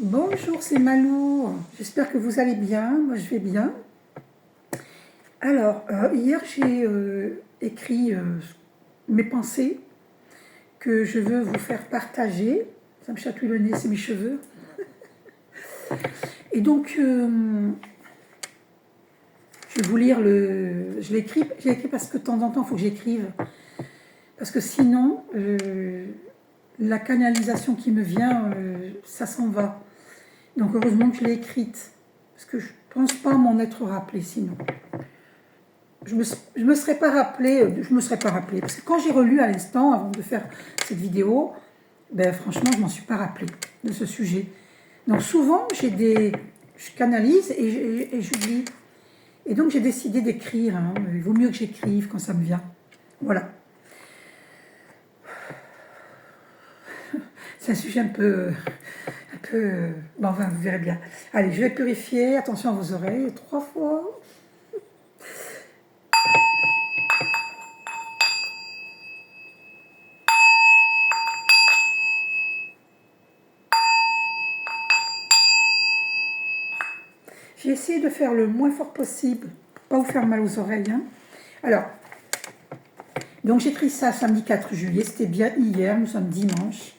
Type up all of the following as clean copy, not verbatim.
Bonjour, c'est Malou. J'espère que vous allez bien. Moi, je vais bien. Alors, hier, j'ai écrit mes pensées que je veux vous faire partager. Ça me chatouille le nez, c'est mes cheveux. Et donc, je vais vous lire le... Je l'ai écrit parce que de temps en temps, il faut que j'écrive. Parce que sinon, la canalisation qui me vient, ça s'en va. Donc heureusement que je l'ai écrite, parce que je ne pense pas m'en être rappelé sinon. Je me serais pas rappelé, parce que quand j'ai relu à l'instant, avant de faire cette vidéo, ben franchement, je m'en suis pas rappelé de ce sujet. Donc souvent, je canalise et j'oublie. Et donc j'ai décidé d'écrire, hein. Il vaut mieux que j'écrive quand ça me vient. Voilà. C'est un sujet un peu... Bon, enfin, vous verrez bien. Allez, je vais purifier. Attention à vos oreilles. 3 fois. J'ai essayé de faire le moins fort possible pour pas vous faire mal aux oreilles. Hein. Alors, donc j'ai écrit ça samedi 4 juillet. C'était bien hier. Nous sommes dimanche.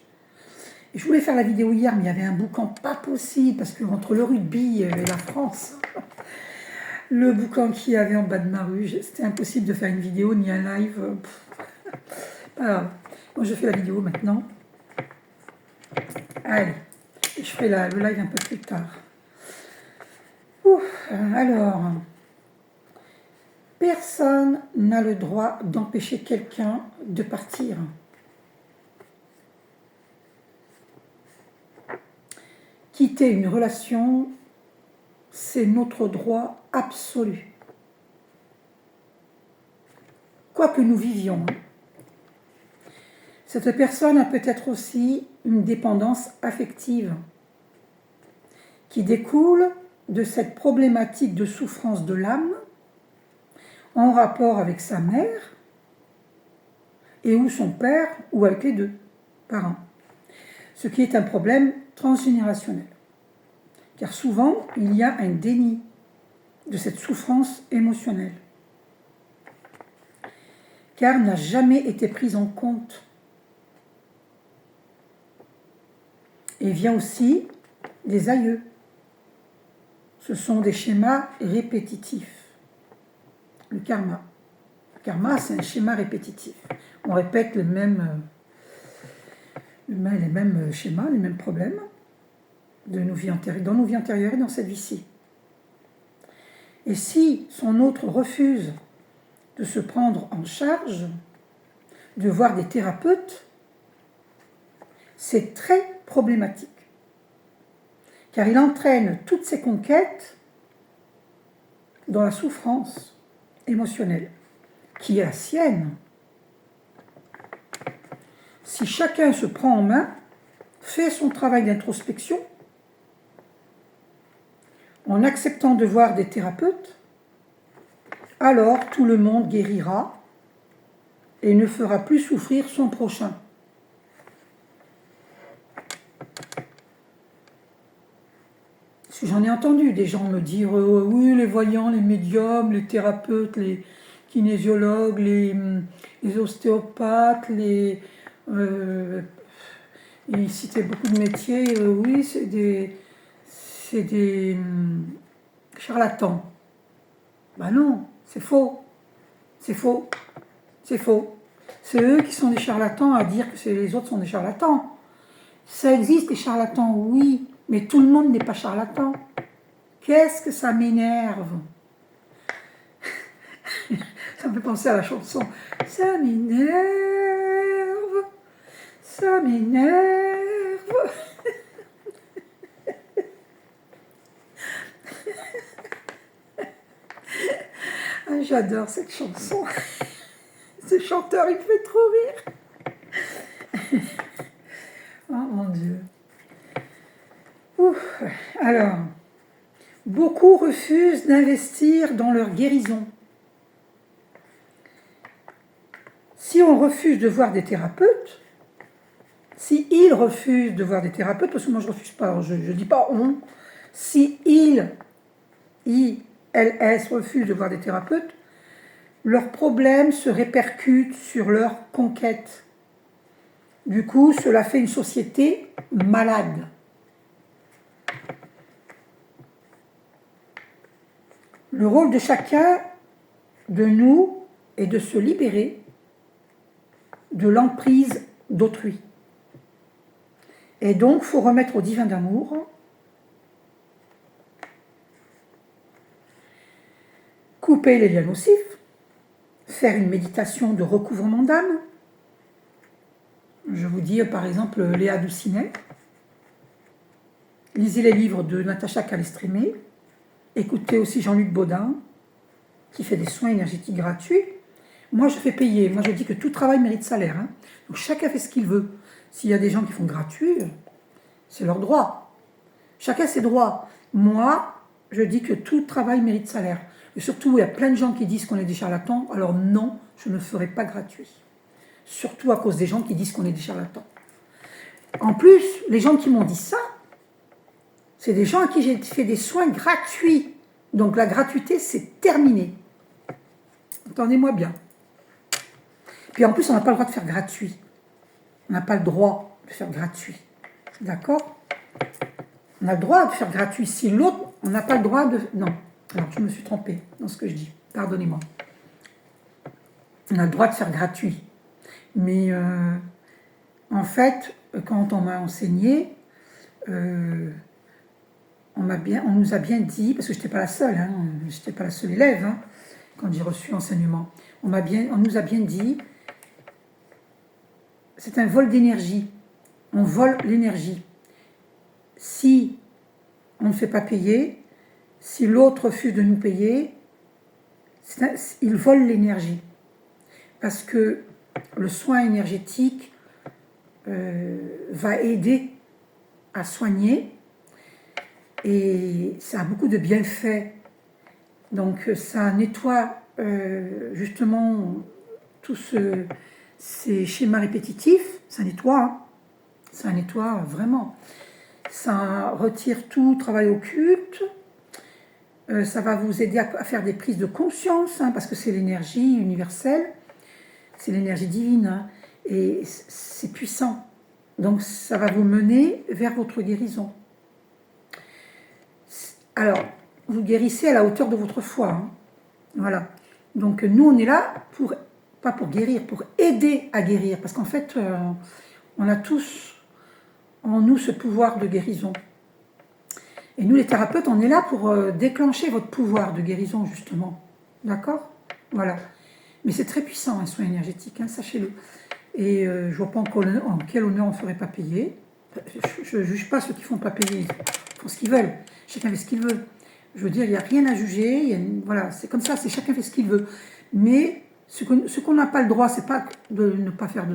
Et je voulais faire la vidéo hier, mais il y avait un boucan pas possible parce que entre le rugby et la France... Le boucan qu'il y avait en bas de ma rue, c'était impossible de faire une vidéo ni un live. Voilà. Bon, je fais la vidéo maintenant. Allez, je ferai le live un peu plus tard. Alors, personne n'a le droit d'empêcher quelqu'un de partir. Quitter une relation, c'est notre droit absolu. Quoi que nous vivions, cette personne a peut-être aussi une dépendance affective qui découle de cette problématique de souffrance de l'âme en rapport avec sa mère et ou son père ou avec les deux parents. Ce qui est un problème transgénérationnel. Car souvent, il y a un déni de cette souffrance émotionnelle. Car n'a jamais été prise en compte. Et vient aussi des aïeux. Ce sont des schémas répétitifs. Le karma. Le karma, c'est un schéma répétitif. On répète les mêmes schémas, les mêmes problèmes dans nos vies antérieures et dans cette vie-ci. Et si son autre refuse de se prendre en charge, de voir des thérapeutes, c'est très problématique. Car il entraîne toutes ses conquêtes dans la souffrance émotionnelle, qui est la sienne. Si chacun se prend en main, fait son travail d'introspection, en acceptant de voir des thérapeutes, alors tout le monde guérira et ne fera plus souffrir son prochain. Parce que j'en ai entendu des gens me dire oui, les voyants, les médiums, les thérapeutes, les kinésiologues, les ostéopathes, ils citaient beaucoup de métiers, oui, c'est des charlatans. Ben non, c'est faux. C'est faux. C'est faux. C'est eux qui sont des charlatans à dire que les autres sont des charlatans. Ça existe, les charlatans, oui, mais tout le monde n'est pas charlatan. Qu'est-ce que ça m'énerve? Ça me fait penser à la chanson. Ça m'énerve. Ça m'énerve. Ah, j'adore cette chanson. Ce chanteur, il me fait trop rire. Oh mon Dieu. Ouf. Alors, beaucoup refusent d'investir dans leur guérison. Si on refuse de voir des thérapeutes, Si ils refusent de voir des thérapeutes, parce que moi je ne refuse pas, je ne dis pas on, si ils, ILS, refusent de voir des thérapeutes, leurs problèmes se répercutent sur leur conquête. Du coup, cela fait une société malade. Le rôle de chacun de nous est de se libérer de l'emprise d'autrui. Et donc, il faut remettre au divin d'amour, couper les liens nocifs, faire une méditation de recouvrement d'âme. Je vous dis par exemple Léa Doucinet. Lisez les livres de Natacha Calestrémé. Écoutez aussi Jean-Luc Baudin, qui fait des soins énergétiques gratuits. Moi, je fais payer. Moi, je dis que tout travail mérite salaire. Hein. Donc, chacun fait ce qu'il veut. S'il y a des gens qui font gratuit, c'est leur droit. Chacun ses droits. Moi, je dis que tout travail mérite salaire. Et surtout, il y a plein de gens qui disent qu'on est des charlatans. Alors non, je ne ferai pas gratuit. Surtout à cause des gens qui disent qu'on est des charlatans. En plus, les gens qui m'ont dit ça, c'est des gens à qui j'ai fait des soins gratuits. Donc la gratuité, c'est terminé. Entendez-moi bien. Puis en plus, on n'a pas le droit de faire gratuit. On n'a pas le droit de faire gratuit. D'accord? On a le droit de faire gratuit. Si l'autre, on n'a pas le droit de... Non. Alors, je me suis trompée dans ce que je dis. Pardonnez-moi. On a le droit de faire gratuit. Mais en fait, quand on m'a enseigné, on nous a bien dit, parce que je n'étais pas la seule, hein, je n'étais pas la seule élève, hein, quand j'ai reçu l'enseignement, on nous a bien dit, c'est un vol d'énergie. On vole l'énergie. Si on ne fait pas payer, si l'autre refuse de nous payer, il vole l'énergie. Parce que le soin énergétique va aider à soigner et ça a beaucoup de bienfaits. Donc ça nettoie justement tous ces schémas répétitifs, ça nettoie, hein. Ça nettoie vraiment. Ça retire tout travail occulte. Ça va vous aider à faire des prises de conscience, hein, parce que c'est l'énergie universelle, c'est l'énergie divine, hein, et c'est puissant. Donc ça va vous mener vers votre guérison. Alors, vous guérissez à la hauteur de votre foi. Hein. Voilà. Donc nous, on est là pas pour guérir, pour aider à guérir, parce qu'en fait, on a tous en nous ce pouvoir de guérison. Et nous, les thérapeutes, on est là pour déclencher votre pouvoir de guérison, justement. D'accord? Voilà. Mais c'est très puissant, un soin énergétique, hein, sachez-le. Et je ne vois pas en quel honneur on ne ferait pas payer. Je ne juge pas ceux qui ne font pas payer. Ils font ce qu'ils veulent. Chacun fait ce qu'il veut. Je veux dire, il n'y a rien à juger. Voilà, c'est comme ça, c'est chacun fait ce qu'il veut. Mais ce qu'on n'a pas le droit, c'est pas de ne pas faire de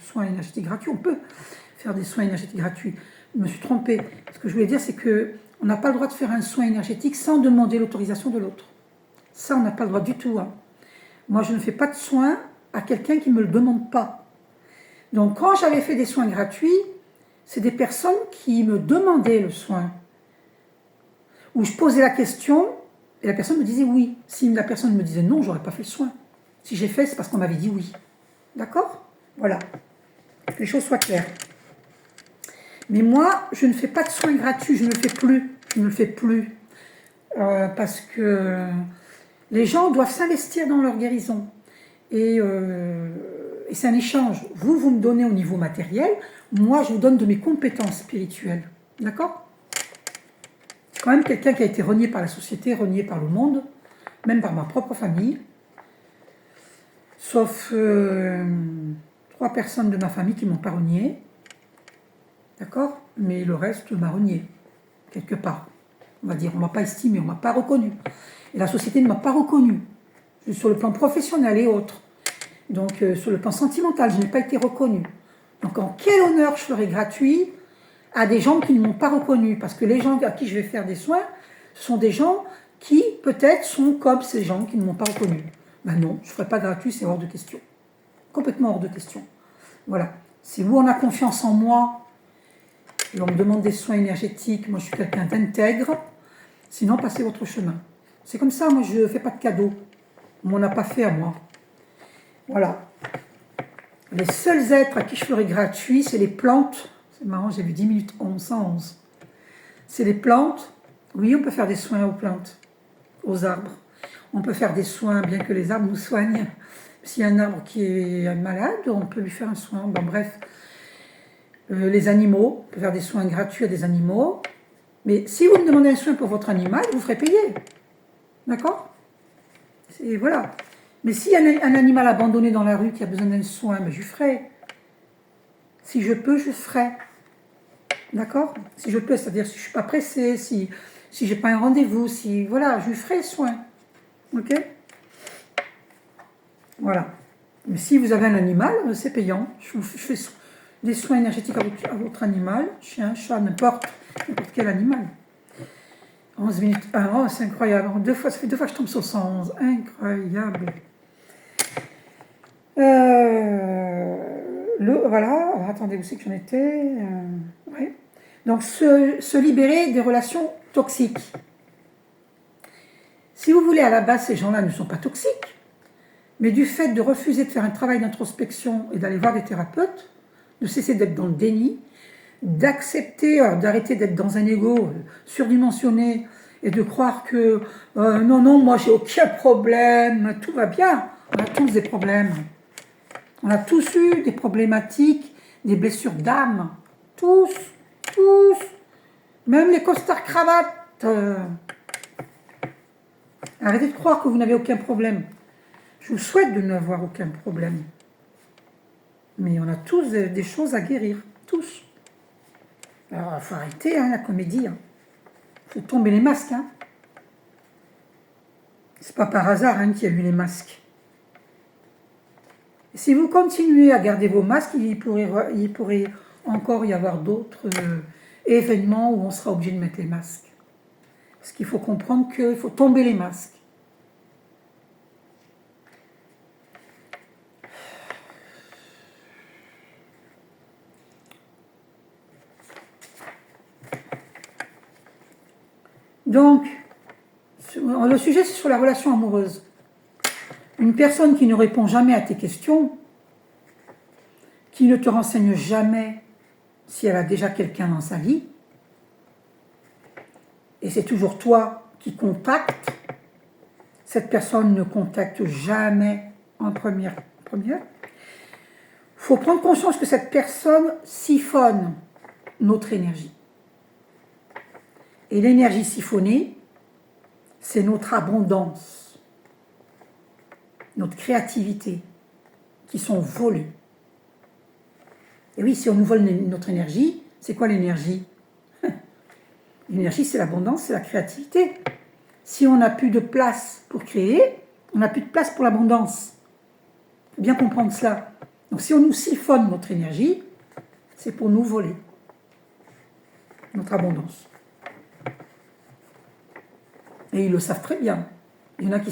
soins énergétiques gratuits. On peut faire des soins énergétiques gratuits. Je me suis trompée. Ce que je voulais dire, c'est qu'on n'a pas le droit de faire un soin énergétique sans demander l'autorisation de l'autre. Ça, on n'a pas le droit du tout. Hein. Moi, je ne fais pas de soins à quelqu'un qui ne me le demande pas. Donc, quand j'avais fait des soins gratuits, c'est des personnes qui me demandaient le soin. Où je posais la question et la personne me disait oui. Si la personne me disait non, je n'aurais pas fait le soin. Si j'ai fait, c'est parce qu'on m'avait dit oui. D'accord? Voilà. Que les choses soient claires. Mais moi, je ne fais pas de soins gratuits, je ne le fais plus. Je ne le fais plus. Parce que les gens doivent s'investir dans leur guérison. Et c'est un échange. Vous me donnez au niveau matériel, moi, je vous donne de mes compétences spirituelles. D'accord? Quand même quelqu'un qui a été renié par la société, renié par le monde, même par ma propre famille. Sauf 3 personnes de ma famille qui ne m'ont pas renié. D'accord? Mais le reste m'a renié, quelque part. On va dire, on ne m'a pas estimé, on ne m'a pas reconnu. Et la société ne m'a pas reconnu. Sur le plan professionnel et autres. Donc, sur le plan sentimental, je n'ai pas été reconnue. Donc, en quel honneur je ferai gratuit à des gens qui ne m'ont pas reconnu? Parce que les gens à qui je vais faire des soins, ce sont des gens qui, peut-être, sont comme ces gens qui ne m'ont pas reconnu. Ben non, je ne ferai pas gratuit, c'est hors de question. Complètement hors de question. Voilà. Si vous, on a confiance en moi, et on me demande des soins énergétiques, moi je suis quelqu'un d'intègre, sinon passez votre chemin. C'est comme ça, moi je ne fais pas de cadeaux. On m'en a pas fait à moi. Voilà. Les seuls êtres à qui je ferai gratuit, c'est les plantes. C'est marrant, j'ai vu 10 minutes 11, 111. C'est les plantes. Oui, on peut faire des soins aux plantes, aux arbres. On peut faire des soins, bien que les arbres nous soignent. S'il y a un arbre qui est malade, on peut lui faire un soin. Bon, bref. Les animaux, on peut faire des soins gratuits à des animaux. Mais si vous me demandez un soin pour votre animal, vous ferez payer. D'accord? Et voilà. Mais s'il y a un animal abandonné dans la rue qui a besoin d'un soin, ben je lui ferai. Si je peux, je ferai. D'accord? Si je peux, c'est-à-dire si je ne suis pas pressée, si je n'ai pas un rendez-vous, si voilà, je lui ferai soin. Ok? Voilà. Mais si vous avez un animal, c'est payant. Je fais des soins énergétiques à votre animal, chien, chat, n'importe quel animal. 11 minutes 1, oh, c'est incroyable. Ça fait 2 fois que je tombe sur 111. Incroyable. Voilà. Alors, attendez, où c'est que j'en étais ouais. Donc, se libérer des relations toxiques. Si vous voulez, à la base, ces gens-là ne sont pas toxiques, mais du fait de refuser de faire un travail d'introspection et d'aller voir des thérapeutes, de cesser d'être dans le déni, d'accepter, d'arrêter d'être dans un ego surdimensionné et de croire que non, moi j'ai aucun problème, tout va bien. On a tous des problèmes. On a tous eu des problématiques, des blessures d'âme. Tous. Même les costards cravates. Arrêtez de croire que vous n'avez aucun problème. Je vous souhaite de n'avoir aucun problème. Mais on a tous des choses à guérir. Tous. Alors, il faut arrêter la comédie. Il faut tomber les masques. C'est pas par hasard qu'il y a eu les masques. Et si vous continuez à garder vos masques, il pourrait encore y avoir d'autres événements où on sera obligé de mettre les masques. Parce qu'il faut comprendre qu'il faut tomber les masques. Donc, le sujet, c'est sur la relation amoureuse. Une personne qui ne répond jamais à tes questions, qui ne te renseigne jamais si elle a déjà quelqu'un dans sa vie, et c'est toujours toi qui contactes, cette personne ne contacte jamais en première. Il faut prendre conscience que cette personne siphonne notre énergie. Et l'énergie siphonnée, c'est notre abondance, notre créativité, qui sont volées. Et oui, si on nous vole notre énergie, c'est quoi l'énergie? L'énergie, c'est l'abondance, c'est la créativité. Si on n'a plus de place pour créer, on n'a plus de place pour l'abondance. Il faut bien comprendre cela. Donc si on nous siphonne notre énergie, c'est pour nous voler notre abondance. Et ils le savent très bien. Il y en a qui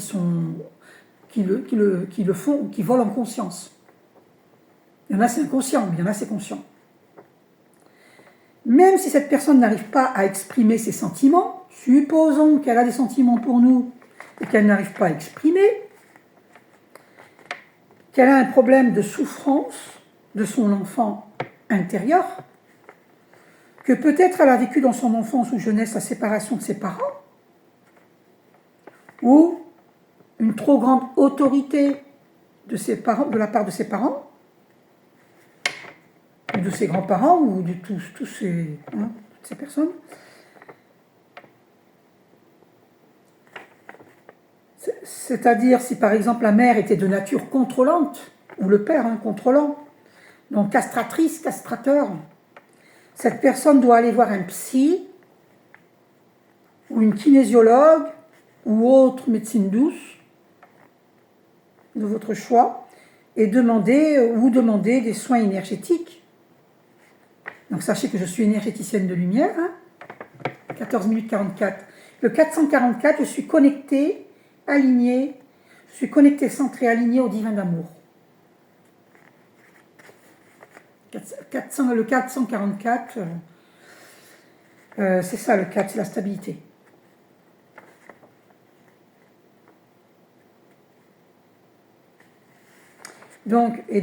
le font, qui volent en conscience. Il y en a c'est inconscient, mais il y en a c'est conscient. Même si cette personne n'arrive pas à exprimer ses sentiments, supposons qu'elle a des sentiments pour nous et qu'elle n'arrive pas à exprimer, qu'elle a un problème de souffrance de son enfant intérieur, que peut-être elle a vécu dans son enfance ou jeunesse la séparation de ses parents, ou une trop grande autorité de la part de ses parents, ou de ses grands-parents, ou de toutes ces personnes. C'est-à-dire si par exemple la mère était de nature contrôlante, ou le père contrôlant, donc castratrice, castrateur, cette personne doit aller voir un psy, ou une kinésiologue, ou autre médecine douce, de votre choix, et demander des soins énergétiques. Donc sachez que je suis énergéticienne de lumière, 14 minutes 44. Le 444, je suis connectée, alignée, centrée, alignée au divin d'amour. Le 444, c'est ça le 4, c'est la stabilité. Donc, et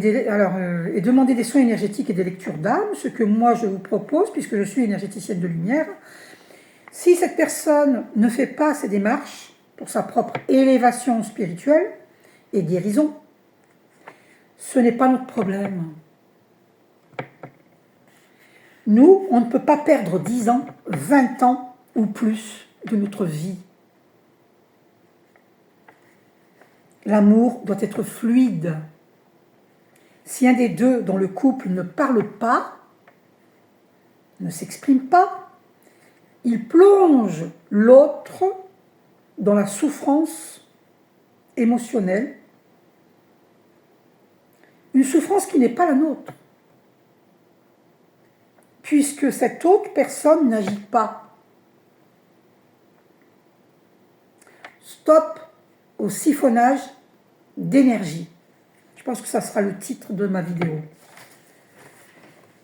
demander des soins énergétiques et des lectures d'âme, ce que moi je vous propose, puisque je suis énergéticienne de lumière. Si cette personne ne fait pas ces démarches pour sa propre élévation spirituelle et guérison, ce n'est pas notre problème. Nous, on ne peut pas perdre 10 ans, 20 ans ou plus de notre vie. L'amour doit être fluide. Si un des deux dans le couple ne parle pas, ne s'exprime pas, il plonge l'autre dans la souffrance émotionnelle, une souffrance qui n'est pas la nôtre, puisque cette autre personne n'agit pas. Stop au siphonnage d'énergie. Je pense que ça sera le titre de ma vidéo.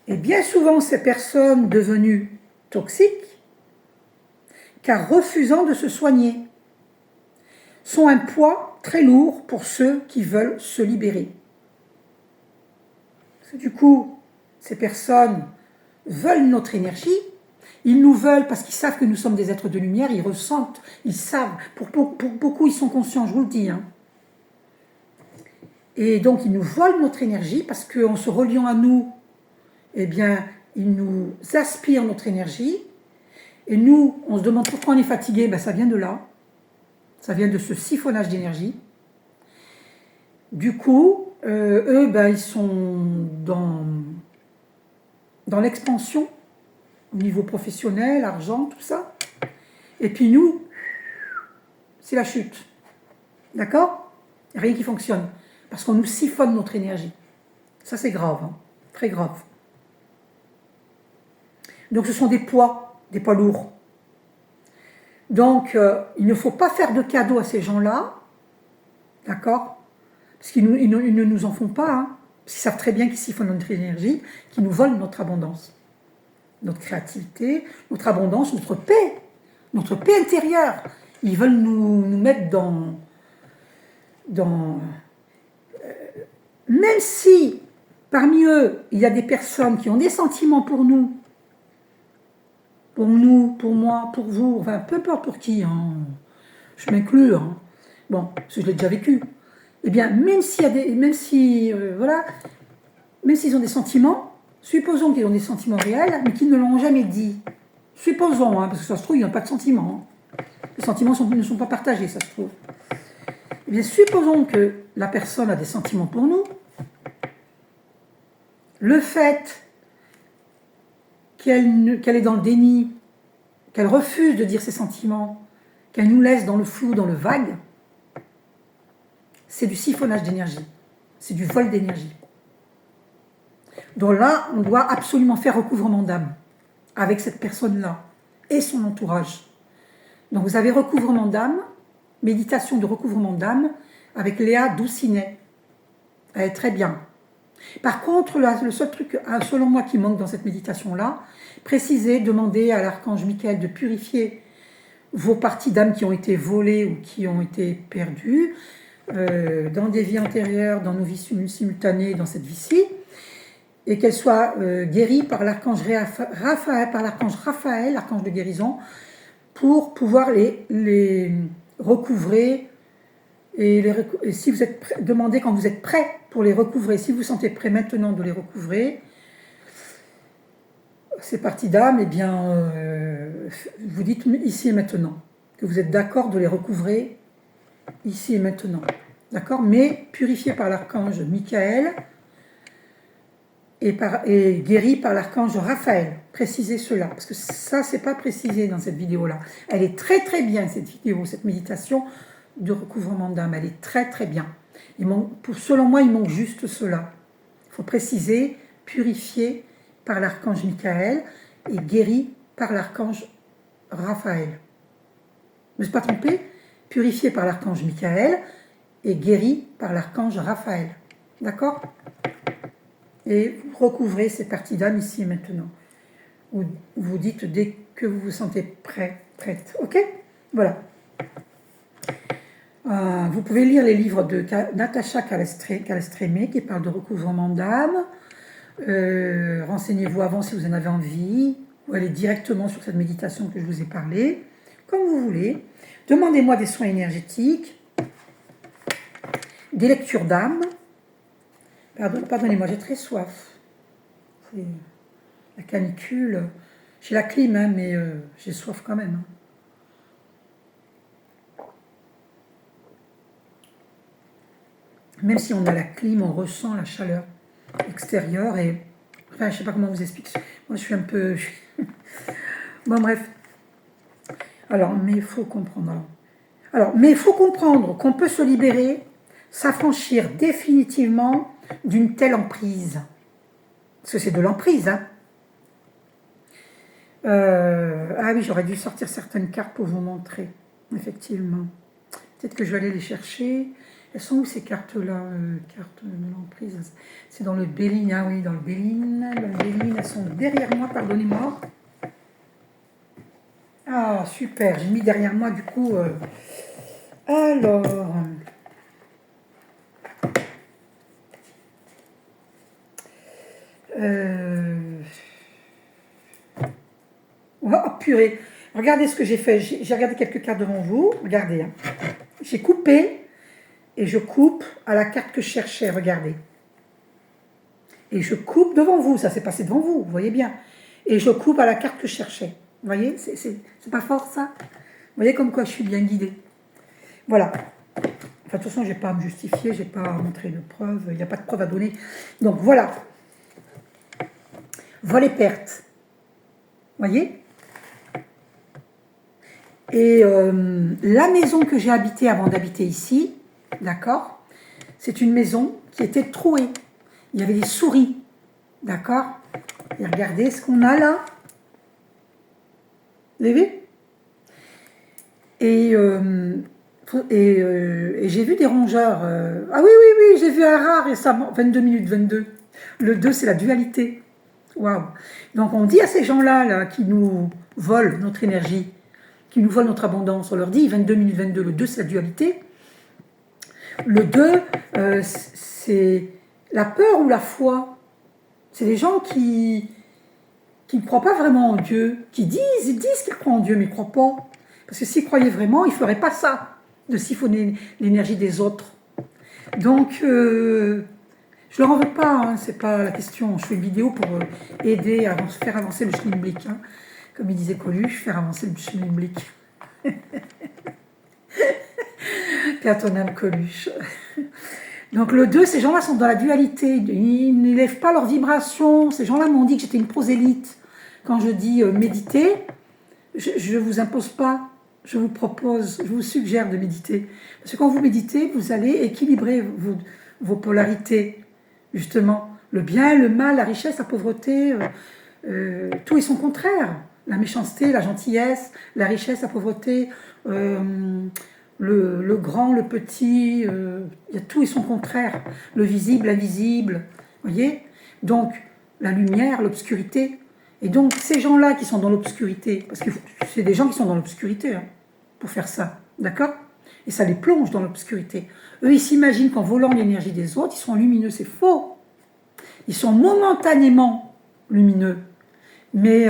Et bien souvent, ces personnes devenues toxiques, car refusant de se soigner, sont un poids très lourd pour ceux qui veulent se libérer. Parce que du coup, ces personnes veulent notre énergie, ils nous veulent parce qu'ils savent que nous sommes des êtres de lumière, ils ressentent, ils savent, pour beaucoup ils sont conscients, je vous le dis. Et donc ils nous volent notre énergie parce qu'en se reliant à nous, eh bien, ils nous aspirent notre énergie. Et nous, on se demande pourquoi on est fatigué, ben, ça vient de là. Ça vient de ce siphonnage d'énergie. Du coup, eux, ben, ils sont dans l'expansion, au niveau professionnel, argent, tout ça. Et puis nous, c'est la chute. D'accord? Rien qui fonctionne. Parce qu'on nous siphonne notre énergie. Ça, c'est grave, très grave. Donc, ce sont des poids lourds. Donc, il ne faut pas faire de cadeaux à ces gens-là, d'accord? Parce qu'ils ne nous en font pas, parce qu'ils savent très bien qu'ils siphonnent notre énergie, qu'ils nous volent notre abondance, notre créativité, notre abondance, notre paix intérieure. Ils veulent nous mettre dans même si parmi eux, il y a des personnes qui ont des sentiments pour nous, pour moi, pour vous, enfin, peu importe pour qui, je m'inclus, bon, parce que je l'ai déjà vécu. Eh bien, même s'ils ont des sentiments, supposons qu'ils ont des sentiments réels, mais qu'ils ne l'ont jamais dit. Supposons, parce que ça se trouve, il n'y a pas de sentiments. Les sentiments ne sont pas partagés, ça se trouve. Eh bien, supposons que la personne a des sentiments pour nous. Le fait qu'elle est dans le déni, qu'elle refuse de dire ses sentiments, qu'elle nous laisse dans le flou, dans le vague, c'est du siphonnage d'énergie, c'est du vol d'énergie. Donc là, on doit absolument faire recouvrement d'âme avec cette personne-là et son entourage. Donc vous avez recouvrement d'âme, méditation de recouvrement d'âme avec Léa Doucinet. Elle est très bien. Par contre, le seul truc, selon moi, qui manque dans cette méditation-là, préciser, demander à l'archange Michael de purifier vos parties d'âme qui ont été volées ou qui ont été perdues dans des vies antérieures, dans nos vies simultanées, dans cette vie-ci, et qu'elles soient guéries par l'archange Raphaël, l'archange de guérison, pour pouvoir les recouvrer. Et si vous êtes demandez quand vous êtes prêt pour les recouvrer, si vous vous sentez prêt maintenant de les recouvrer, ces parties d'âme, eh bien, vous dites ici et maintenant, que vous êtes d'accord de les recouvrer ici et maintenant. D'accord? Mais purifié par l'archange Michael et guéri par l'archange Raphaël. Précisez cela, parce que ça, c'est pas précisé dans cette vidéo-là. Elle est très très bien, cette vidéo, cette méditation de recouvrement d'âme. Elle est très très bien. Selon moi, il manque juste cela. Il faut préciser, purifié par l'archange Michael et guéri par l'archange Raphaël. Je ne me suis pas trompée? Purifié par l'archange Michael et guéri par l'archange Raphaël. D'accord? et vous recouvrez ces parties d'âme ici et maintenant. Vous dites dès que vous vous sentez prêt, prête. Ok? Voilà. Vous pouvez lire les livres de Natacha Calestremé qui parle de recouvrement d'âme. Renseignez-vous avant si vous en avez envie, ou allez directement sur cette méditation que je vous ai parlé, comme vous voulez. Demandez-moi des soins énergétiques, des lectures d'âme. Pardonnez-moi, j'ai très soif. C'est la canicule. J'ai la clim, hein, mais j'ai soif quand même. Même si on a la clim, on ressent la chaleur extérieure et... Enfin, je ne sais pas comment vous expliquer. Moi, je suis un peu... Bon, bref. Alors, mais il faut comprendre. Mais il faut comprendre qu'on peut se libérer, s'affranchir définitivement d'une telle emprise. Parce que c'est de l'emprise, hein. Ah oui, j'aurais dû sortir certaines cartes pour vous montrer, effectivement. Peut-être que je vais aller les chercher. Elles sont où ces cartes-là? Cartes de l'emprise. C'est dans le Béline, ah oui, dans le Béline. Dans le Béline, elles sont derrière moi, pardonnez-moi. Ah, super, j'ai mis derrière moi, du coup... Alors... Oh, purée. Regardez ce que j'ai fait. J'ai regardé quelques cartes devant vous. Regardez. Hein. J'ai coupé et je coupe à la carte que je cherchais. Regardez. Et je coupe devant vous. Ça s'est passé devant vous. Vous voyez bien. Et je coupe à la carte que je cherchais. Vous voyez, c'est pas fort ça? Vous voyez comme quoi je suis bien guidée. Voilà. Enfin, de toute façon, je n'ai pas à me justifier. Je n'ai pas à montrer de preuves. Il n'y a pas de preuves à donner. Donc voilà. Vol et perte. Vous voyez? Et la maison que j'ai habitée avant d'habiter ici, d'accord, c'est une maison qui était trouée. Il y avait des souris, d'accord. Et regardez ce qu'on a là. Vous avez vu? Et j'ai vu des rongeurs. Ah oui, oui, oui, j'ai vu un rat récemment. 22 minutes 22. Le 2, c'est la dualité. Waouh. Donc on dit à ces gens-là là, qui nous volent notre énergie, qui nous volent notre abondance, on leur dit 22 minutes 22, le 2 c'est la dualité. Le 2, c'est la peur ou la foi. C'est des gens qui ne croient pas vraiment en Dieu, ils disent qu'ils croient en Dieu, mais ils ne croient pas. Parce que s'ils croyaient vraiment, ils ne feraient pas ça, de siphonner l'énergie des autres. Donc, je ne leur en veux pas, hein, c'est pas la question. Je fais une vidéo pour aider à faire avancer le schmilblick. Hein. Comme il disait Coluche, faire avancer le schmilblick. Qu'à ton âme, Coluche. Donc le 2, ces gens-là sont dans la dualité. Ils n'élèvent pas leur vibration. Ces gens-là m'ont dit que j'étais une prosélyte. Quand je dis méditer, je ne vous impose pas. Je vous propose, je vous suggère de méditer. Parce que quand vous méditez, vous allez équilibrer vos polarités. Justement, le bien, le mal, la richesse, la pauvreté, tout est son contraire. La méchanceté, la gentillesse, la richesse, la pauvreté, le grand, le petit, il y a tout et son contraire. Le visible, l'invisible, voyez? Donc, la lumière, l'obscurité. Et donc, ces gens-là qui sont dans l'obscurité, parce que c'est des gens qui sont dans l'obscurité, hein, pour faire ça, d'accord? Et ça les plonge dans l'obscurité. Eux, ils s'imaginent qu'en volant l'énergie des autres, ils sont lumineux, c'est faux. Ils sont momentanément lumineux. Mais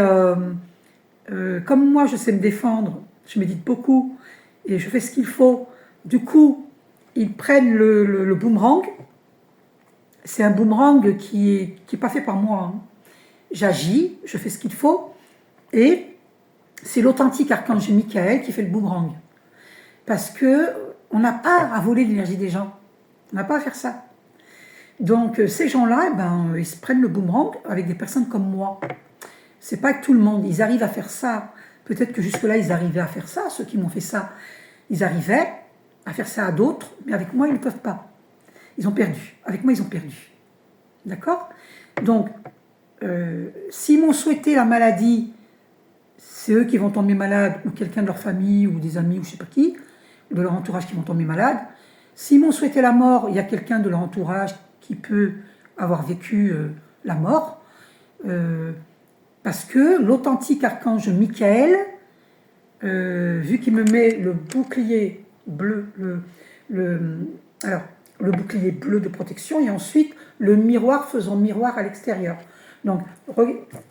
comme moi, je sais me défendre, je médite beaucoup, et je fais ce qu'il faut. Du coup, ils prennent le boomerang. C'est un boomerang qui est pas fait par moi. Hein. J'agis, je fais ce qu'il faut, et c'est l'authentique archange Michael qui fait le boomerang. Parce que on n'a pas à voler l'énergie des gens. On n'a pas à faire ça. Donc ces gens-là, ils se prennent le boomerang avec des personnes comme moi. C'est pas que tout le monde, ils arrivent à faire ça. Peut-être que jusque-là, ils arrivaient à faire ça, ceux qui m'ont fait ça. Ils arrivaient à faire ça à d'autres, mais avec moi, ils ne peuvent pas. Ils ont perdu. Avec moi, ils ont perdu. D'accord? Donc, s'ils m'ont souhaité la maladie, c'est eux qui vont tomber malades, ou quelqu'un de leur famille, ou des amis, ou je ne sais pas qui, de leur entourage qui vont tomber malades. S'ils m'ont souhaité la mort, il y a quelqu'un de leur entourage qui peut avoir vécu la mort, parce que l'authentique archange Michael, vu qu'il me met le bouclier bleu, alors, le bouclier bleu de protection, et ensuite le miroir faisant miroir à l'extérieur. Donc,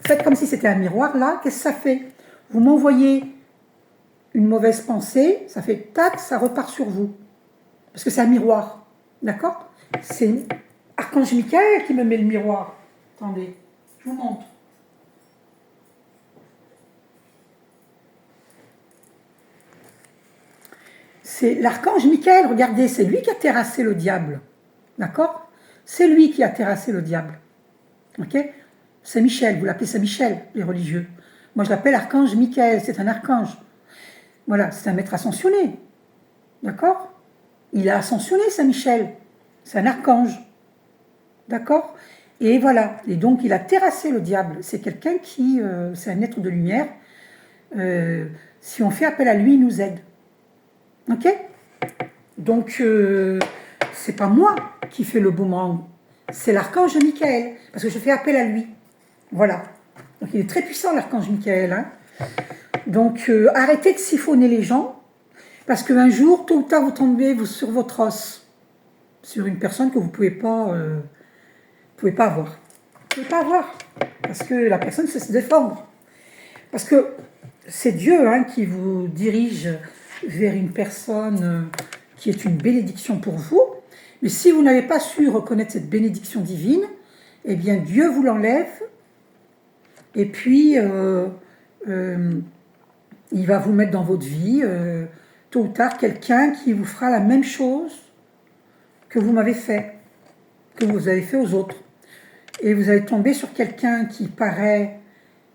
faites comme si c'était un miroir, là, qu'est-ce que ça fait? Vous m'envoyez une mauvaise pensée, ça fait tac, ça repart sur vous. Parce que c'est un miroir, d'accord? C'est Archange Michael qui me met le miroir. Attendez, je vous montre. C'est l'archange Michael, regardez, c'est lui qui a terrassé le diable. D'accord? C'est lui qui a terrassé le diable. Ok? C'est Michel, vous l'appelez Saint-Michel, les religieux. Moi, je l'appelle archange Michael, c'est un archange. Voilà, c'est un maître ascensionné. D'accord? Il a ascensionné Saint-Michel. C'est un archange. D'accord? Et voilà. Et donc, il a terrassé le diable. C'est quelqu'un qui, c'est un être de lumière. Si on fait appel à lui, il nous aide. Ok? Donc, c'est pas moi qui fais le boomerang. C'est l'archange Michael. Parce que je fais appel à lui. Voilà. Donc, il est très puissant, l'archange Michael. Hein? Donc, arrêtez de siphonner les gens. Parce qu'un jour, tôt ou tard, vous tombez sur votre os. Sur une personne que vous ne pouvez pas avoir. Vous ne pouvez pas avoir. Parce que la personne sait se défendre. Parce que c'est Dieu hein, qui vous dirige vers une personne qui est une bénédiction pour vous. Mais si vous n'avez pas su reconnaître cette bénédiction divine, eh bien Dieu vous l'enlève. Et puis, il va vous mettre dans votre vie, tôt ou tard, quelqu'un qui vous fera la même chose que vous m'avez fait, que vous avez fait aux autres. Et vous allez tomber sur quelqu'un qui paraît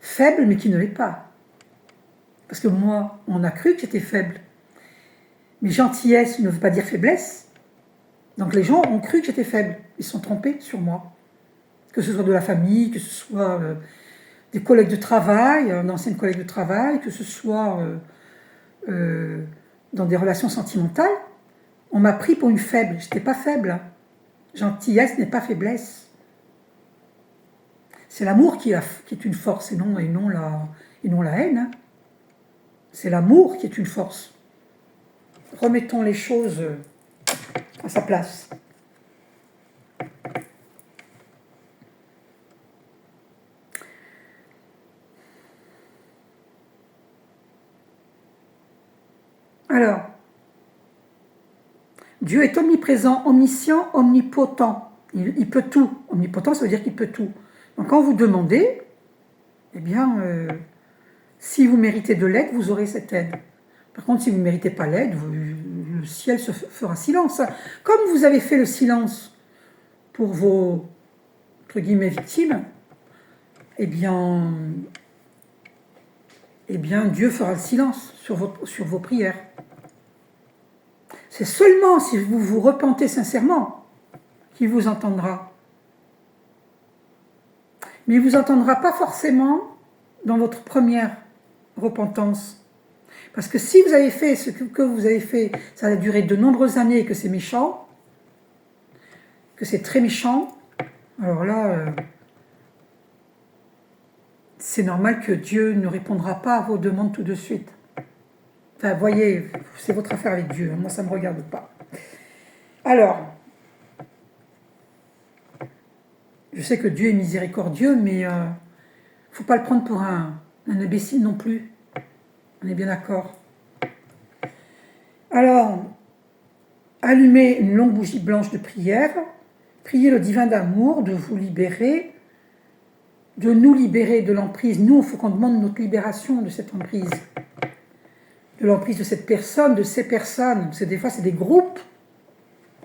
faible, mais qui ne l'est pas. Parce que moi, on a cru que j'étais faible. Mais gentillesse ne veut pas dire faiblesse. Donc les gens ont cru que j'étais faible. Ils se sont trompés sur moi. Que ce soit de la famille, que ce soit des collègues de travail, d'anciennes collègues de travail, que ce soit dans des relations sentimentales. On m'a pris pour une faible. Je n'étais pas faible. Gentillesse n'est pas faiblesse. C'est l'amour qui est une force et non la haine. Hein. C'est l'amour qui est une force. Remettons les choses à sa place. Alors, Dieu est omniprésent, omniscient, omnipotent. Il peut tout. Omnipotent, ça veut dire qu'il peut tout. Donc quand vous demandez, eh bien, si vous méritez de l'aide, vous aurez cette aide. Par contre, si vous ne méritez pas l'aide, le ciel se fera silence. Comme vous avez fait le silence pour vos, entre guillemets, victimes, eh bien Dieu fera le silence sur vos prières. C'est seulement si vous vous repentez sincèrement qu'il vous entendra. Mais il ne vous entendra pas forcément dans votre première repentance. Parce que si vous avez fait ce que vous avez fait, ça a duré de nombreuses années et que c'est méchant, que c'est très méchant, alors là, c'est normal que Dieu ne répondra pas à vos demandes tout de suite. Enfin, voyez, c'est votre affaire avec Dieu, moi ça ne me regarde pas. Alors, je sais que Dieu est miséricordieux, mais il ne faut pas le prendre pour un imbécile non plus. On est bien d'accord. Alors, allumez une longue bougie blanche de prière, priez le divin d'amour de vous libérer, de nous libérer de l'emprise. Nous, il faut qu'on demande notre libération de cette emprise. De l'emprise de cette personne, de ces personnes. Parce que des fois, c'est des groupes,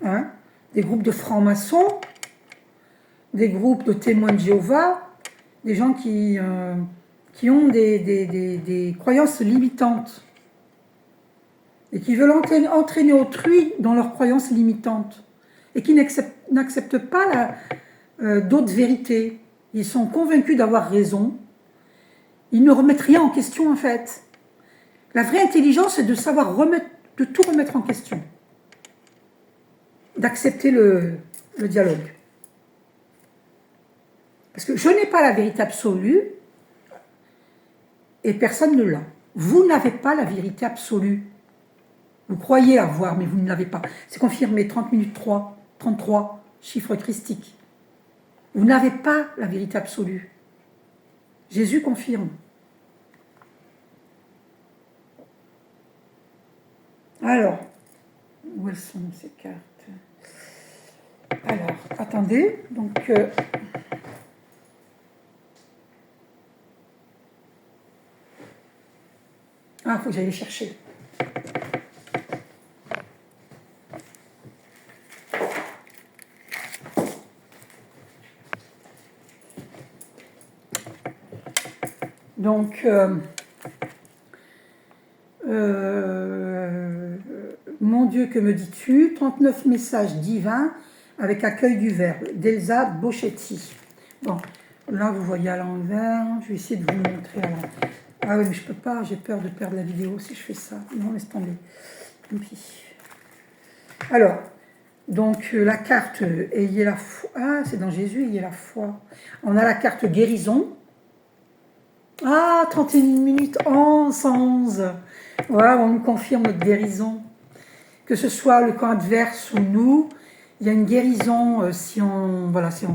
hein, des groupes de francs-maçons, des groupes de témoins de Jéhovah, des gens qui ont des croyances limitantes et qui veulent entraîner autrui dans leurs croyances limitantes et qui n'acceptent pas d'autres vérités. Ils sont convaincus d'avoir raison. Ils ne remettent rien en question en fait. La vraie intelligence, c'est de savoir de tout remettre en question. D'accepter le dialogue. Parce que je n'ai pas la vérité absolue et personne ne l'a. Vous n'avez pas la vérité absolue. Vous croyez l'avoir, mais vous ne l'avez pas. C'est confirmé, 30 minutes 3, 33, chiffre christique. Vous n'avez pas la vérité absolue. Jésus confirme. Alors, où elles sont ces cartes? Alors, attendez, donc... Ah, il faut que j'aille les chercher. Donc, mon Dieu, que me dis-tu? 39 messages divins avec accueil du Verbe, d'Elsa Boschetti. Bon, là, vous voyez à l'envers. Je vais essayer de vous montrer à l'envers. Ah oui, mais je peux pas, j'ai peur de perdre la vidéo si je fais ça. Non, laisse tomber. Tant pis. Alors, donc la carte ayez la foi. Ah, c'est dans Jésus, ayez la foi. On a la carte guérison. Ah, 31 minutes 11, 111. Voilà, on nous confirme notre guérison. Que ce soit le camp adverse ou nous, il y a une guérison si on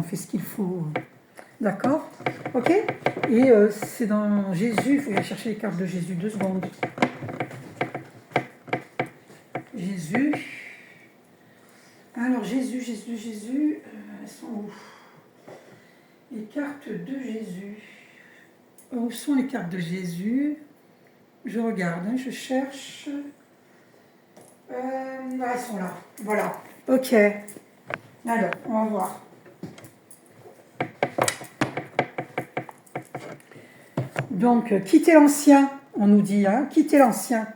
fait ce qu'il faut. D'accord? Ok? Et c'est dans Jésus, il faut aller chercher les cartes de Jésus, 2 secondes. Jésus. Alors Jésus, elles sont où? Les cartes de Jésus. Où sont les cartes de Jésus? Je regarde, hein, je cherche. Elles sont là. Voilà. Ok. Alors, on va voir. Donc, quittez l'ancien, on nous dit, hein, quittez l'ancien.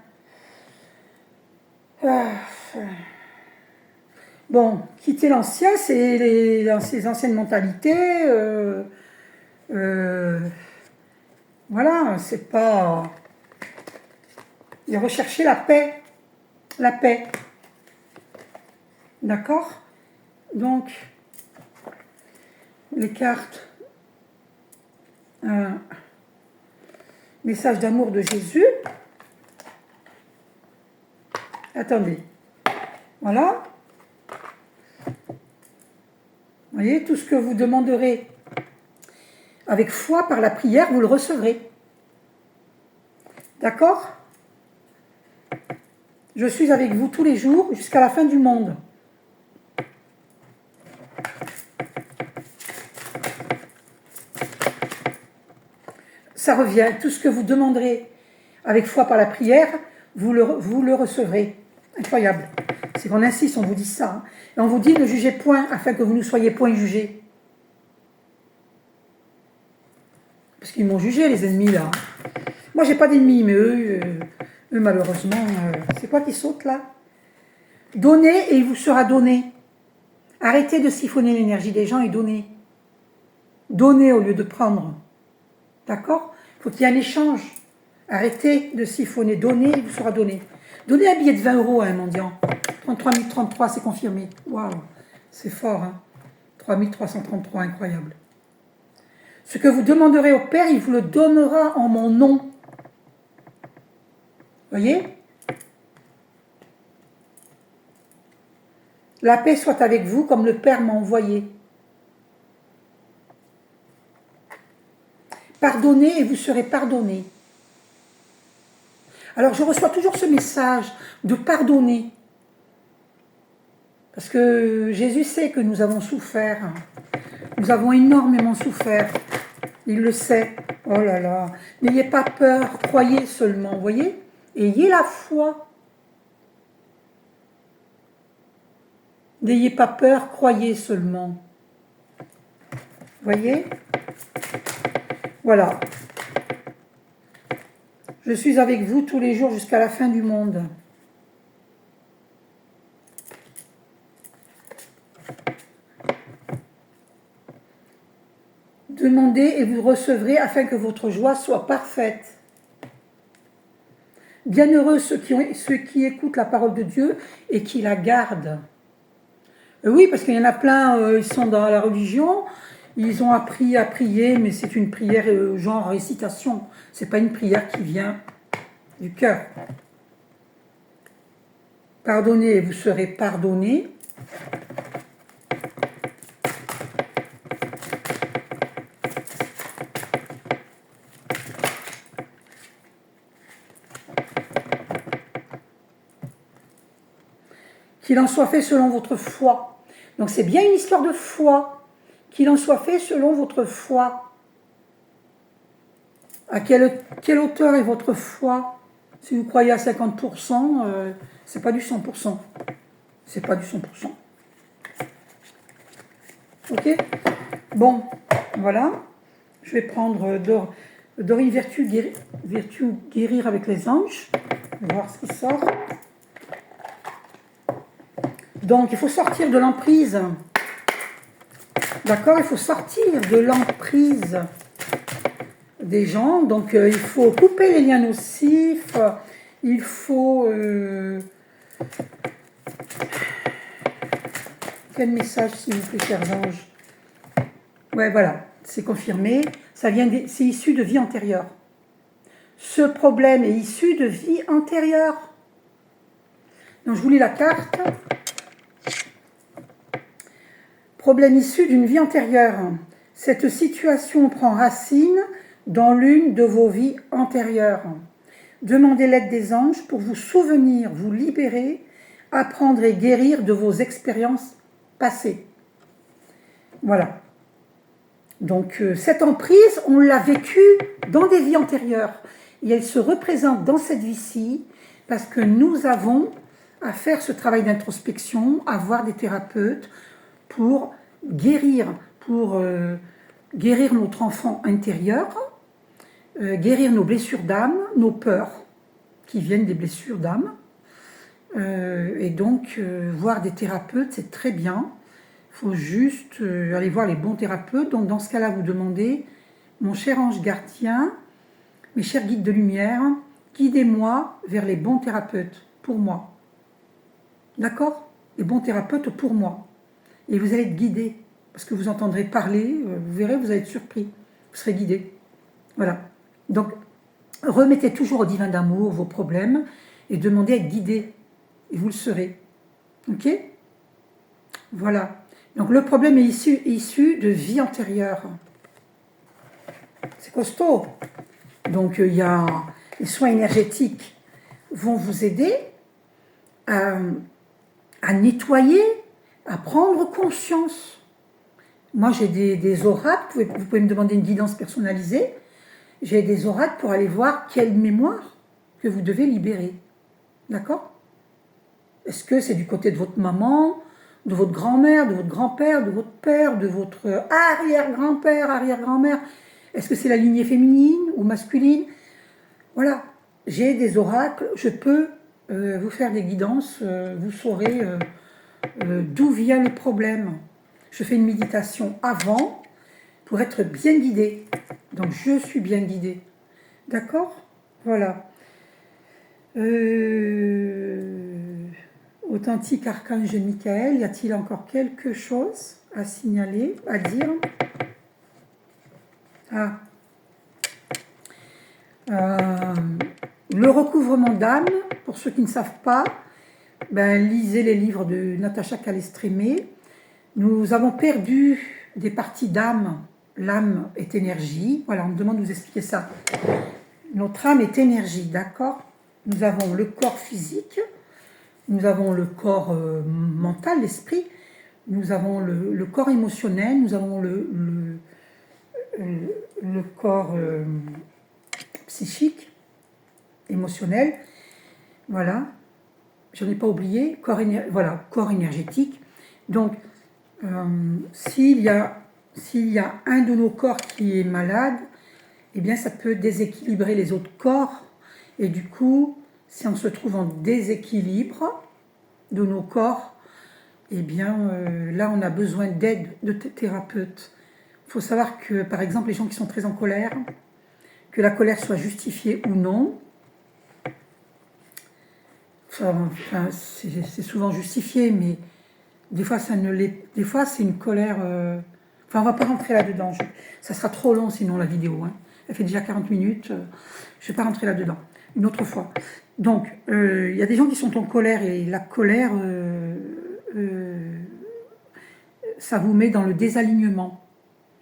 Bon, quitter l'ancien, c'est les anciennes mentalités. Voilà, c'est pas... Et rechercher la paix. La paix. D'accord? Donc, les cartes. Message d'amour de Jésus. Attendez. Voilà. Vous voyez, tout ce que vous demanderez avec foi par la prière, vous le recevrez. D'accord? Je suis avec vous tous les jours jusqu'à la fin du monde. Ça revient, tout ce que vous demanderez avec foi par la prière, vous le recevrez. Incroyable. C'est qu'on insiste, on vous dit ça. Hein. Et on vous dit ne jugez point afin que vous ne soyez point jugés. Parce qu'ils m'ont jugé, les ennemis, là. Moi, j'ai pas d'ennemis, mais eux malheureusement, c'est quoi qui saute, là? Donnez et il vous sera donné. Arrêtez de siphonner l'énergie des gens et donnez. Donnez au lieu de prendre. D'accord? Il faut qu'il y ait un échange. Arrêtez de siphonner. Donnez, il vous sera donné. Donnez un billet de 20 € à un mendiant. 33 033, c'est confirmé. Waouh, c'est fort, hein? 3 333, incroyable. Ce que vous demanderez au Père, il vous le donnera en mon nom. Voyez? La paix soit avec vous comme le Père m'a envoyé. Pardonnez et vous serez pardonnés. Alors je reçois toujours ce message de pardonner. Parce que Jésus sait que nous avons souffert. Nous avons énormément souffert. Il le sait. Oh là là. N'ayez pas peur, croyez seulement, voyez? Ayez la foi. N'ayez pas peur, croyez seulement. Voyez? Voilà. Je suis avec vous tous les jours jusqu'à la fin du monde. Demandez et vous recevrez afin que votre joie soit parfaite. Bienheureux ceux qui écoutent la parole de Dieu et qui la gardent. Oui, parce qu'il y en a plein, ils sont dans la religion, ils ont appris à prier, mais c'est une prière genre récitation. C'est pas une prière qui vient du cœur. Pardonnez et vous serez pardonné. Qu'il en soit fait selon votre foi. Donc c'est bien une histoire de foi. Qu'il en soit fait selon votre foi. À quelle hauteur est votre foi? Si vous croyez à 50%, c'est pas du 100%. C'est pas du 100%. Ok? Bon, voilà. Je vais prendre Dorine Vertu, guérir avec les anges. On va voir ce qui sort. Donc, il faut sortir de l'emprise. D'accord? Il faut sortir de l'emprise des gens. Donc, il faut couper les liens nocifs. Il faut... Quel message, s'il vous plaît, chers anges? Ouais, voilà, c'est confirmé. C'est issu de vie antérieure. Ce problème est issu de vie antérieure. Donc, je vous lis la carte. Problème issu d'une vie antérieure. Cette situation prend racine dans l'une de vos vies antérieures. Demandez l'aide des anges pour vous souvenir, vous libérer, apprendre et guérir de vos expériences passées. Voilà. Donc, cette emprise, on l'a vécue dans des vies antérieures. Et elle se représente dans cette vie-ci parce que nous avons à faire ce travail d'introspection, à voir des thérapeutes pour guérir notre enfant intérieur, guérir nos blessures d'âme, nos peurs qui viennent des blessures d'âme. Et donc, voir des thérapeutes, c'est très bien. Il faut juste aller voir les bons thérapeutes. Donc, dans ce cas-là, vous demandez, mon cher ange gardien, mes chers guides de lumière, guidez-moi vers les bons thérapeutes pour moi. D'accord? Les bons thérapeutes pour moi. Et vous allez être guidé, parce que vous entendrez parler, vous verrez, vous allez être surpris. Vous serez guidé. Voilà. Donc, remettez toujours au divin d'amour vos problèmes et demandez à être guidé. Et vous le serez. Ok? Voilà. Donc, le problème est issu de vie antérieure. C'est costaud. Donc, il y a les soins énergétiques vont vous aider à nettoyer, à prendre conscience. Moi, j'ai des oracles, vous pouvez me demander une guidance personnalisée. J'ai des oracles pour aller voir quelle mémoire que vous devez libérer. D'accord? Est-ce que c'est du côté de votre maman, de votre grand-mère, de votre grand-père, de votre père, de votre arrière-grand-père, arrière-grand-mère? Est-ce que c'est la lignée féminine ou masculine? Voilà, j'ai des oracles, je peux vous faire des guidances, vous saurez d'où vient le problème. Je fais une méditation avant pour être bien guidée. Donc, je suis bien guidée. D'accord? Voilà. Authentique archange Michael, y a-t-il encore quelque chose à signaler, à dire? Ah. Le recouvrement d'âme, pour ceux qui ne savent pas, lisez les livres de Natacha Calestrémé. Nous avons perdu des parties d'âme. L'âme est énergie. Voilà, on me demande de vous expliquer ça. Notre âme est énergie, d'accord? Nous avons le corps physique, nous avons le corps mental, l'esprit, nous avons le corps émotionnel, nous avons le corps psychique, émotionnel. Voilà, j'en ai pas oublié, corps énergétique. Donc, s'il y a un de nos corps qui est malade, eh bien, ça peut déséquilibrer les autres corps. Et du coup, si on se trouve en déséquilibre de nos corps, eh bien, là, on a besoin d'aide de thérapeutes. Il faut savoir que, par exemple, les gens qui sont très en colère, que la colère soit justifiée ou non, c'est souvent justifié, mais des fois, ça ne l'est. Des fois, c'est une colère. Enfin, on va pas rentrer là-dedans. Ça sera trop long sinon la vidéo. Hein. Elle fait déjà 40 minutes. Je vais pas rentrer là-dedans. Une autre fois. Donc, il y a des gens qui sont en colère et la colère, ça vous met dans le désalignement.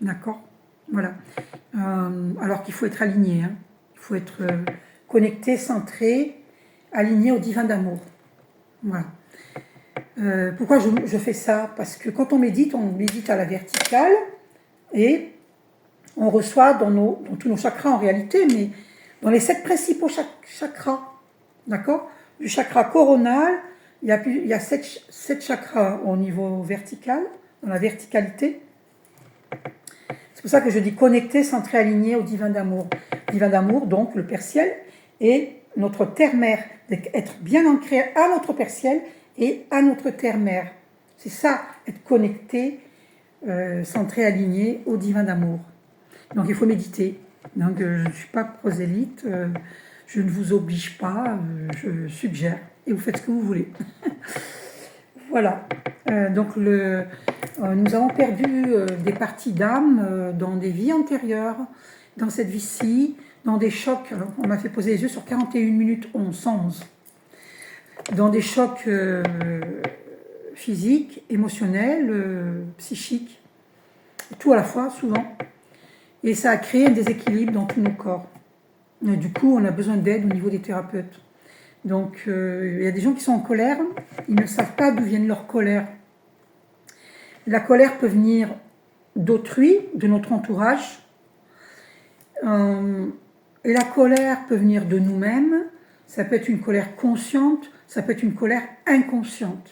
D'accord? Voilà. Alors qu'il faut être aligné. Hein. Il faut être connecté, centré, aligné au divin d'amour. Voilà. Pourquoi je fais ça? Parce que quand on médite à la verticale et on reçoit dans tous nos chakras en réalité, mais dans les 7 principaux chakras, d'accord? Du chakra coronal, il y a 7 chakras au niveau vertical, dans la verticalité. C'est pour ça que je dis connecté, centré, aligné au divin d'amour. Divin d'amour, donc le Père Ciel, et notre terre-mère, être bien ancré à notre Père Ciel et à notre terre-mère. C'est ça, être connecté, centré, aligné au divin d'amour. Donc il faut méditer. Donc je ne suis pas prosélyte, je ne vous oblige pas, je suggère. Et vous faites ce que vous voulez. Voilà. Donc nous avons perdu des parties d'âme dans des vies antérieures, dans cette vie-ci, dans des chocs. Alors, on m'a fait poser les yeux sur 41 minutes 11, dans des chocs physiques, émotionnels, psychiques, tout à la fois, souvent. Et ça a créé un déséquilibre dans tous nos corps. Et du coup, on a besoin d'aide au niveau des thérapeutes. Donc, il y a des gens qui sont en colère, ils ne savent pas d'où vienne leur colère. La colère peut venir d'autrui, de notre entourage. Et la colère peut venir de nous-mêmes. Ça peut être une colère consciente, ça peut être une colère inconsciente.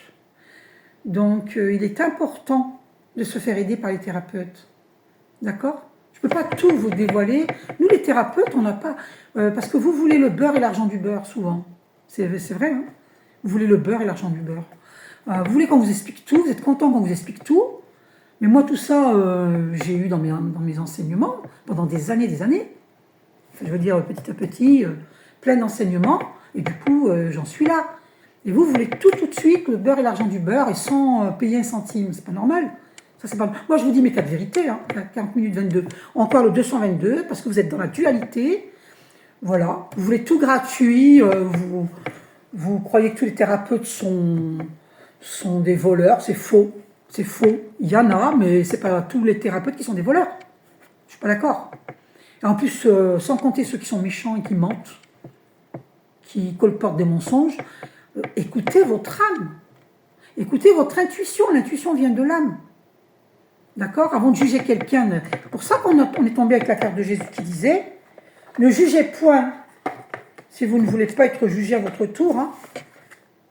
Donc, il est important de se faire aider par les thérapeutes. D'accord ? Je ne peux pas tout vous dévoiler. Nous, les thérapeutes, on n'a pas... parce que vous voulez le beurre et l'argent du beurre, souvent. C'est vrai, hein? Vous voulez le beurre et l'argent du beurre. Vous voulez qu'on vous explique tout, vous êtes content qu'on vous explique tout. Mais moi, tout ça, j'ai eu dans mes enseignements pendant des années. Enfin, je veux dire, petit à petit, plein d'enseignements. Et du coup, j'en suis là. Et vous voulez tout de suite, le beurre et l'argent du beurre, et sans payer un centime. C'est pas normal. Ça, c'est pas... Moi, je vous dis mes quatre vérités, hein, 40 minutes 22. Encore le 222, parce que vous êtes dans la dualité. Voilà. Vous voulez tout gratuit. Vous croyez que tous les thérapeutes sont des voleurs. C'est faux. C'est faux. Il y en a, mais c'est pas tous les thérapeutes qui sont des voleurs. Je suis pas d'accord. Et en plus, sans compter ceux qui sont méchants et qui mentent, qui colportent des mensonges, écoutez votre âme. Écoutez votre intuition. L'intuition vient de l'âme. D'accord? Avant de juger quelqu'un. C'est pour ça qu'on est tombé avec la carte de Jésus qui disait « Ne jugez point si vous ne voulez pas être jugé à votre tour. Hein. »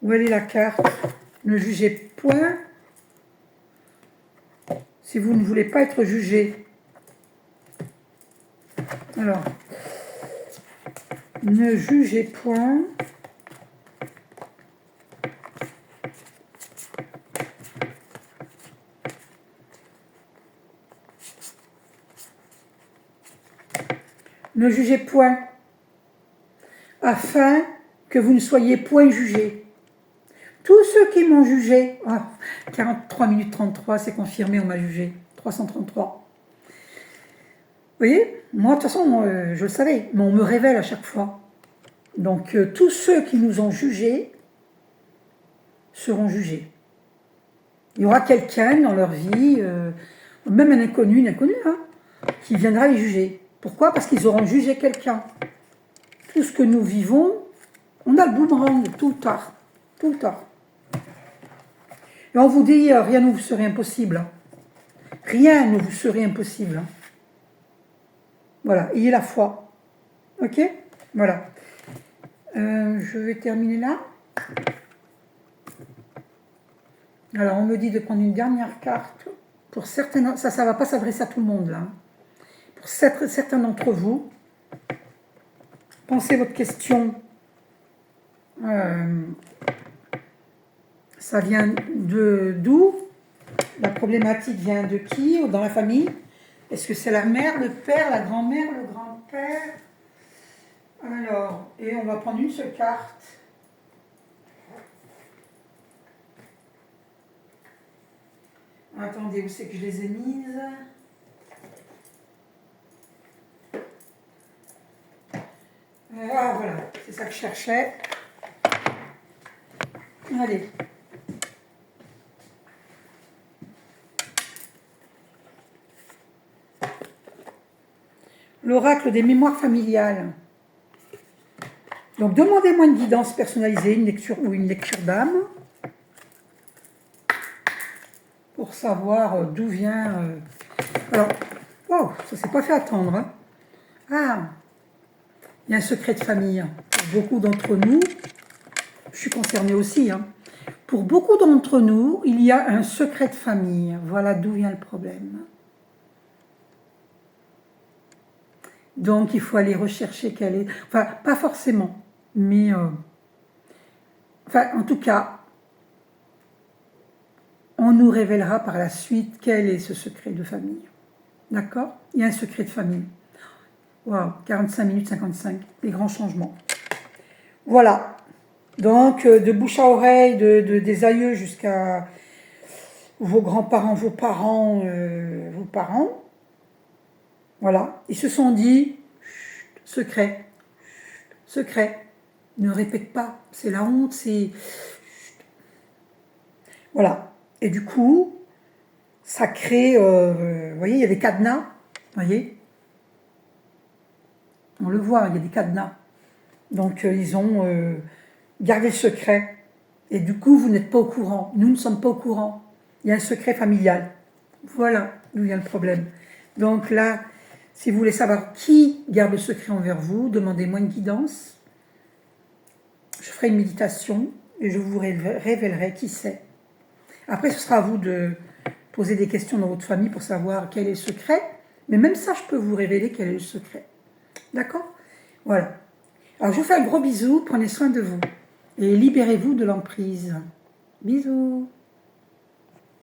Où elle est la carte? Ne jugez point si vous ne voulez pas être jugé. Alors, ne jugez point. Ne jugez point, afin que vous ne soyez point jugés. Tous ceux qui m'ont jugé, 43 minutes 33, c'est confirmé, on m'a jugé, 333. Vous voyez, moi de toute façon, je le savais, mais on me révèle à chaque fois. Donc tous ceux qui nous ont jugés seront jugés. Il y aura quelqu'un dans leur vie, même un inconnu, une inconnue, hein, qui viendra les juger. Pourquoi? Parce qu'ils auront jugé quelqu'un. Tout ce que nous vivons, on a le boomerang tout le tard. Tout le tard. Et on vous dit, rien ne vous serait impossible. Rien ne vous serait impossible. Voilà, ayez la foi. Ok? Voilà. Je vais terminer là. Alors, on me dit de prendre une dernière carte. Pour certains, ça ne va pas s'adresser à tout le monde, là. Pour certains d'entre vous, pensez votre question. Ça vient d'où? La problématique vient de qui dans la famille? Est-ce que c'est la mère, le père, la grand-mère, le grand-père? Alors, et on va prendre une seule carte. Attendez, où c'est que je les ai mises? Ah, voilà, c'est ça que je cherchais. Allez. L'oracle des mémoires familiales. Donc, demandez-moi une guidance personnalisée, une lecture ou une lecture d'âme, pour savoir d'où vient... Alors, wow, ça s'est pas fait attendre. Hein. Ah, il y a un secret de famille. Pour beaucoup d'entre nous, je suis concernée aussi, hein. Pour beaucoup d'entre nous, il y a un secret de famille. Voilà d'où vient le problème. Donc, il faut aller rechercher quelle est... Enfin, pas forcément, mais... Enfin, en tout cas, on nous révélera par la suite quel est ce secret de famille. D'accord? Il y a un secret de famille. Waouh, 45 minutes 55, des grands changements. Voilà. Donc, de bouche à oreille, des aïeux jusqu'à vos grands-parents, vos parents, vos parents. Voilà. Ils se sont dit, secret, secret. Ne répète pas, c'est la honte, c'est... Voilà. Et du coup, ça crée... vous voyez, il y a des cadenas. Vous voyez? On le voit, il y a des cadenas. Donc, ils ont gardé le secret. Et du coup, vous n'êtes pas au courant. Nous ne sommes pas au courant. Il y a un secret familial. Voilà d'où vient le problème. Donc là, si vous voulez savoir qui garde le secret envers vous, demandez-moi une guidance. Je ferai une méditation et je vous révélerai qui c'est. Après, ce sera à vous de poser des questions dans votre famille pour savoir quel est le secret. Mais même ça, je peux vous révéler quel est le secret. D'accord? Voilà. Alors, je vous fais un gros bisou. Prenez soin de vous. Et libérez-vous de l'emprise. Bisous.